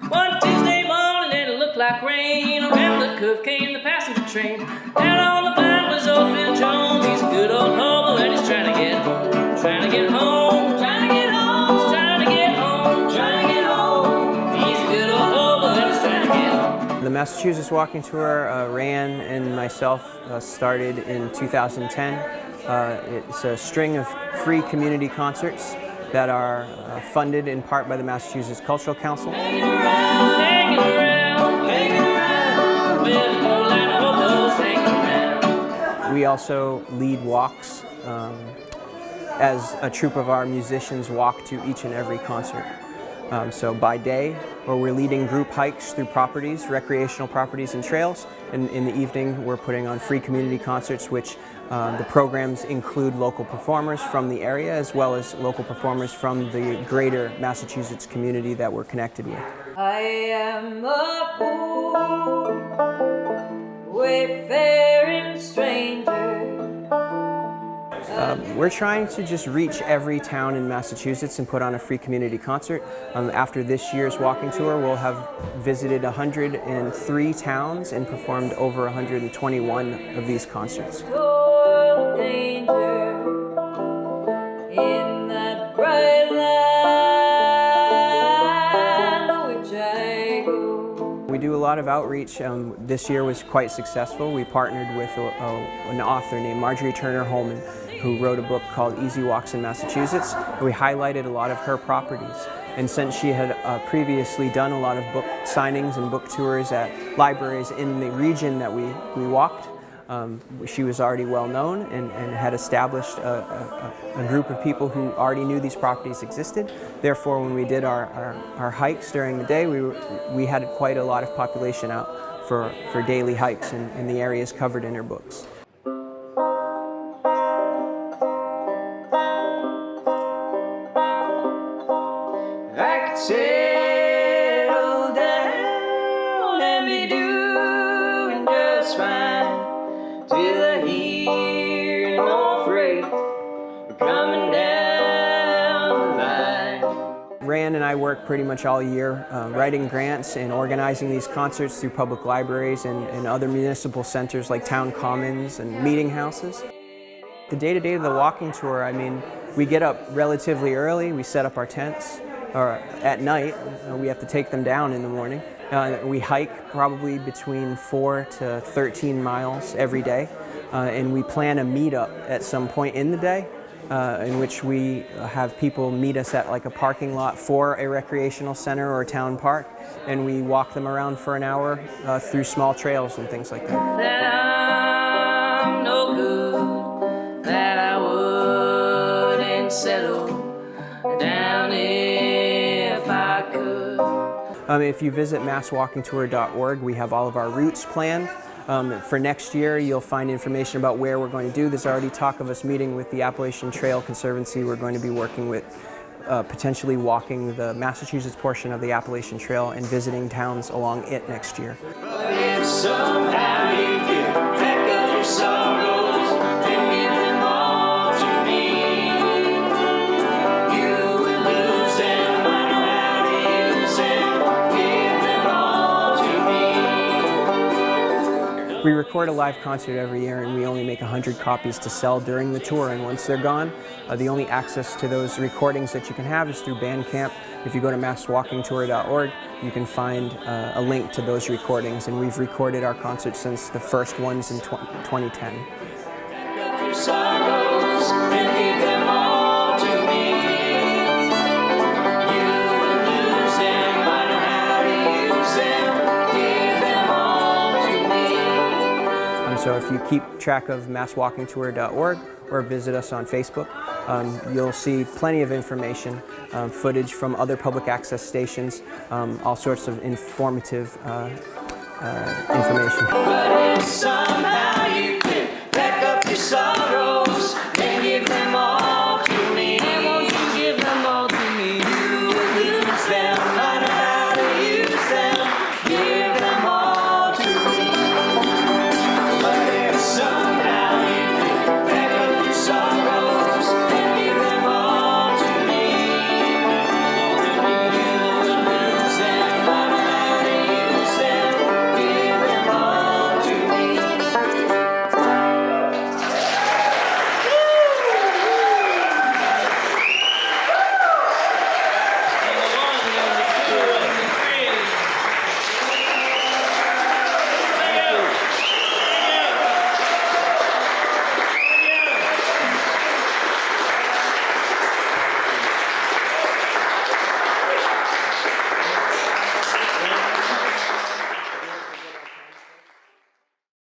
One Tuesday morning and it looked like rain. Around the curve came the passenger train. Down on the blind was old Bill Jones. He's a good old hobo and he's trying to get home. Trying to get home. Trying to get home. He's trying to get home. Trying to get home. He's a good old hobo and he's trying to get home. The Massachusetts Walking Tour, Ran and myself started in 2010. It's a string of free community concerts that are funded in part by the Massachusetts Cultural Council. Hanging around, hanging around, hanging around, with a whole lot of hobos hanging around. We also lead walks as a troupe of our musicians walk to each and every concert. So by day, where we're leading group hikes through properties, recreational properties and trails, and in the evening we're putting on free community concerts, which the programs include local performers from the area as well as local performers from the greater Massachusetts community that we're connected with. I am a poor, wayfaring stranger. We're trying to just reach every town in Massachusetts and put on a free community concert. After this year's walking tour, we'll have visited 103 towns and performed over 121 of these concerts. Danger in that bright land which I go. We do a lot of outreach. This year was quite successful. We partnered with an author named Marjorie Hollman, who wrote a book called Easy Walks in Massachusetts. We highlighted a lot of her properties. And since she had previously done a lot of book signings and book tours at libraries in the region that we walked, she was already well known and had established a group of people who already knew these properties existed. Therefore, when we did our hikes during the day, we had quite a lot of population out for daily hikes in the areas covered in her books. I could settle down and be doing just fine till I hear no freight coming down the line. Ran and I work pretty much all year writing grants and organizing these concerts through public libraries and other municipal centers like town commons and meeting houses. The day-to-day of the walking tour, I mean, we get up relatively early, we set up our tents, or at night, we have to take them down in the morning. We hike probably between 4 to 13 miles every day, and we plan a meetup at some point in the day in which we have people meet us at like a parking lot for a recreational center or a town park, and we walk them around for an hour through small trails and things like that. That I'm no good, that I wouldn't settle down if I could. If you visit masswalkingtour.org, we have all of our routes planned. For next year, you'll find information about where we're going to do. There's already talk of us meeting with the Appalachian Trail Conservancy. We're going to be working with potentially walking the Massachusetts portion of the Appalachian Trail and visiting towns along it next year. But if somehow you could pack up your sorrows and give them all to me, you would lose them, learn how to use them, give them all to me. We record a live concert every year and we only make 100 copies to sell during the tour, and once they're gone, the only access to those recordings that you can have is through Bandcamp. If you go to masswalkingtour.org, you can find a link to those recordings, and we've recorded our concerts since the first ones in 2010. Your sorrows and give them all to me. You would lose them, learn how to use them, give them all to me. So if you keep track of masswalkingtour.org or visit us on Facebook, you'll see plenty of information, footage from other public access stations, all sorts of informative information. But if somehow you could pack up your sorrow